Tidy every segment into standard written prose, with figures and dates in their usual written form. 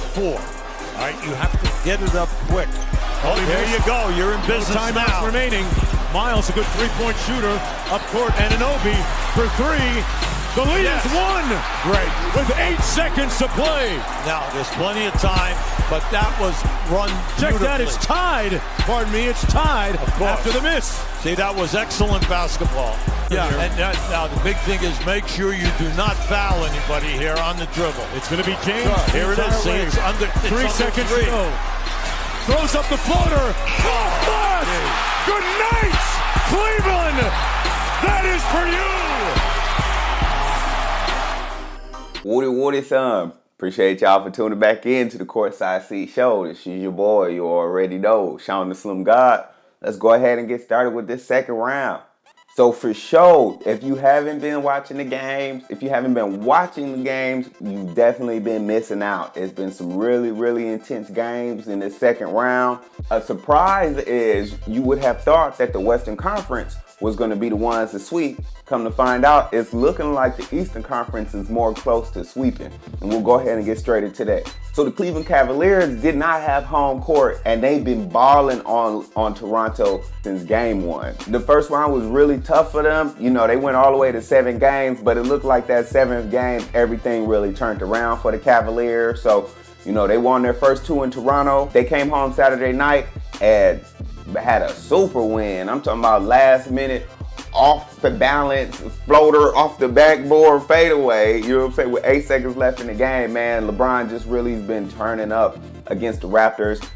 4. All right, you have to get it up quick. Oh, there you go. You're in business now. Timeouts remaining. Miles, a good three-point shooter, up court. Anunoby for 3. The lead is 1. Great. With 8 seconds to play. Now, there's plenty of time, but that was run Check beautifully. that, it's tied. Pardon me, it's tied after the miss. See, that was excellent basketball. Yeah, and now the big thing is make sure you do not foul anybody here on the dribble. It's going to be James. Here it is. See, it's under 3 seconds 3. to go. Throws up the floater. Oh, good night, Cleveland. That is for you. Woody, son. Appreciate y'all for tuning back in to the Courtside Seat Show. This is your boy, you already know, Sean the Slim God. Let's go ahead and get started with this second round. So for sure, if you haven't been watching the games, you've definitely been missing out. It's been some really, really intense games in the second round. A surprise is you would have thought that the Western Conference was going to be the ones to sweep. Come to find out, it's looking like the Eastern Conference is more close to sweeping. And we'll go ahead and get straight into that. So the Cleveland Cavaliers did not have home court, and they've been balling on Toronto since game 1. The first round was really tough for them. You know, they went all the way to 7 games, but it looked like that 7th game, everything really turned around for the Cavaliers. So, you know, they won their first 2 in Toronto. They came home Saturday night and had a super win. I'm talking about last minute, off the balance, floater, off the backboard, fadeaway. You know what I'm saying? With 8 seconds left in the game, man, LeBron just really has been turning up against the Raptors.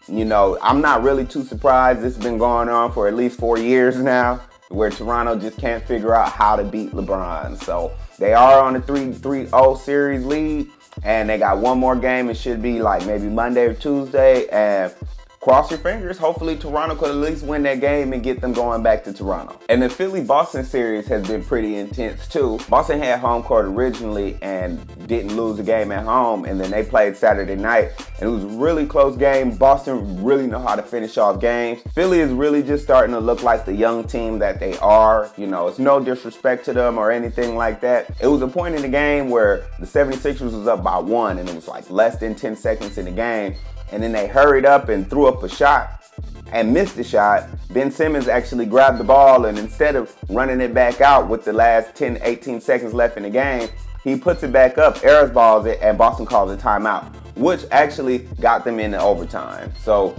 You know, I'm not really too surprised. This has been going on for at least 4 years now, where Toronto just can't figure out how to beat LeBron. So they are on a 3-0 series lead, and they got one more game. It should be like maybe Monday or Tuesday, and cross your fingers. Hopefully Toronto could at least win that game and get them going back to Toronto. And the Philly-Boston series has been pretty intense too. Boston had home court originally and didn't lose a game at home, and then they played Saturday night, and it was a really close game. Boston really know how to finish off games. Philly is really just starting to look like the young team that they are. You know, it's no disrespect to them or anything like that. It was a point in the game where the 76ers was up by 1, and it was like less than 10 seconds in the game. And then they hurried up and threw up a shot and missed the shot. Ben Simmons actually grabbed the ball, and instead of running it back out with the last 10, 18 seconds left in the game, he puts it back up, airballs it, and Boston calls a timeout, which actually got them into overtime. So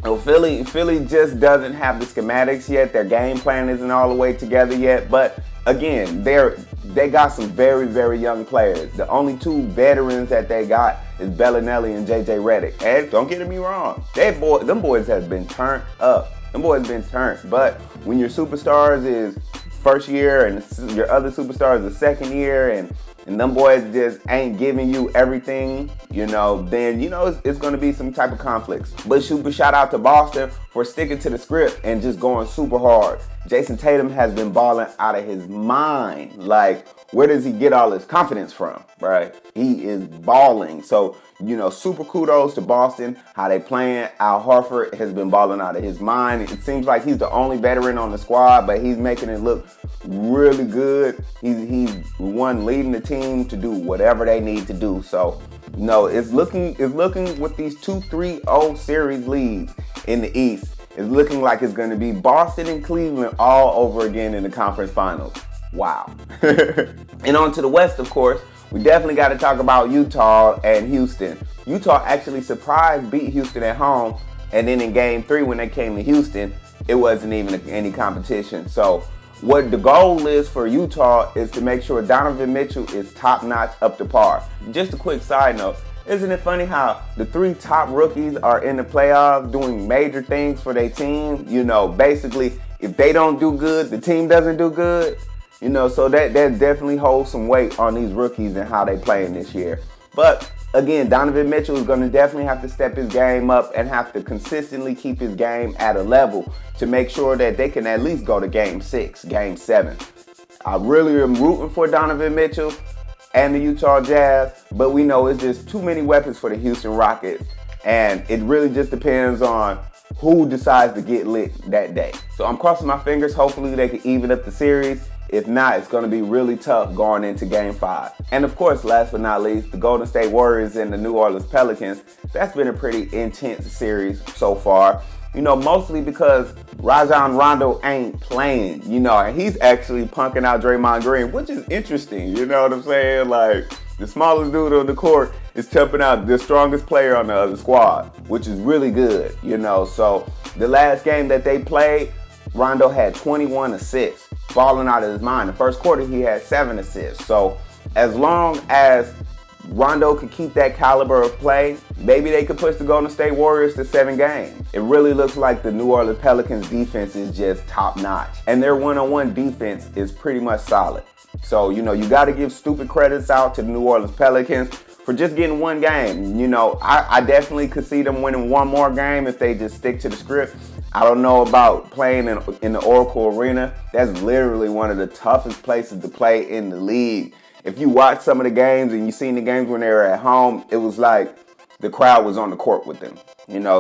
Philly just doesn't have the schematics yet. Their game plan isn't all the way together yet. But again, they got some very, very young players. The only 2 veterans that they got is Bellinelli and JJ Redick. And don't get me wrong, them boys have been turned up. Them boys been turned. But when your superstars is first year and your other superstars is second year, and them boys just ain't giving you everything, you know, then, you know, it's going to be some type of conflicts. But super shout out to Boston for sticking to the script and just going super hard. Jason Tatum has been balling out of his mind. Like, where does he get all his confidence from, right? He is balling. So, you know, super kudos to Boston, how they playing. Al Horford has been balling out of his mind. It seems like he's the only veteran on the squad, but he's making it look really good. He's one leading the team to do whatever they need to do. So, you know, it's looking with these 2-3-0 series leads in the East. It's looking like it's going to be Boston and Cleveland all over again in the conference finals. Wow. And on to the West, of course. We definitely got to talk about Utah and Houston. Utah actually beat Houston at home, and then in game 3 when they came to Houston, it wasn't even any competition. So what the goal is for Utah is to make sure Donovan Mitchell is top-notch up to par. Just a quick side note. Isn't it funny how the 3 top rookies are in the playoffs doing major things for their team? You know, basically, if they don't do good, the team doesn't do good. You know, so that definitely holds some weight on these rookies and how they playing this year. But again, Donovan Mitchell is going to definitely have to step his game up and have to consistently keep his game at a level to make sure that they can at least go to game 6, game 7. I really am rooting for Donovan Mitchell and the Utah Jazz, but we know it's just too many weapons for the Houston Rockets, and it really just depends on who decides to get lit that day. So I'm crossing my fingers. Hopefully they can even up the series, If not, it's going to be really tough going into Game 5. And of course, last but not least, the Golden State Warriors and the New Orleans Pelicans. That's been a pretty intense series so far. Mostly because Rajon Rondo ain't playing, and he's actually punking out Draymond Green, which is interesting, you know what I'm saying? Like, the smallest dude on the court is chumping out the strongest player on the other squad, which is really good, So, the last game that they played, Rondo had 21 assists, falling out of his mind. The first quarter, he had 7 assists. So, as long as Rondo could keep that caliber of play, maybe they could push the Golden State Warriors to 7 games. It really looks like the New Orleans Pelicans defense is just top notch. And their one-on-one defense is pretty much solid. So, you got to give stupid credits out to the New Orleans Pelicans for just getting 1 game. I definitely could see them winning 1 more game if they just stick to the script. I don't know about playing in the Oracle Arena. That's literally one of the toughest places to play in the league. If you watch some of the games and you seen the games when they were at home, it was like the crowd was on the court with them,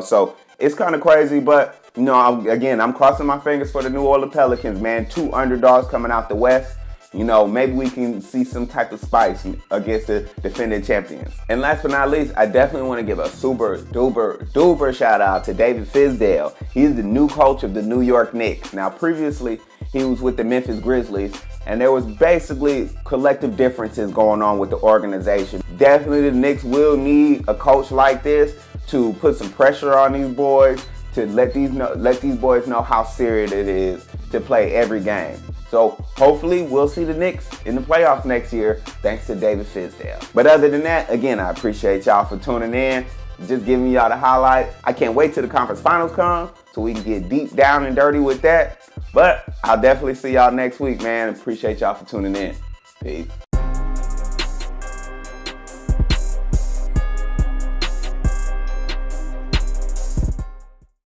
So it's kind of crazy, but, I'm crossing my fingers for the New Orleans Pelicans, man. 2 underdogs coming out the West. Maybe we can see some type of spice against the defending champions. And last but not least, I definitely want to give a super duper shout out to David Fizdale. He's the new coach of the New York Knicks. Now, previously, he was with the Memphis Grizzlies, and there was basically collective differences going on with the organization. Definitely the Knicks will need a coach like this to put some pressure on these boys, to let these boys know how serious it is to play every game. So hopefully we'll see the Knicks in the playoffs next year thanks to David Fizdale. But other than that, again, I appreciate y'all for tuning in. Just giving y'all the highlights. I can't wait till the conference finals come so we can get deep down and dirty with that. But I'll definitely see y'all next week, man. Appreciate y'all for tuning in. Peace.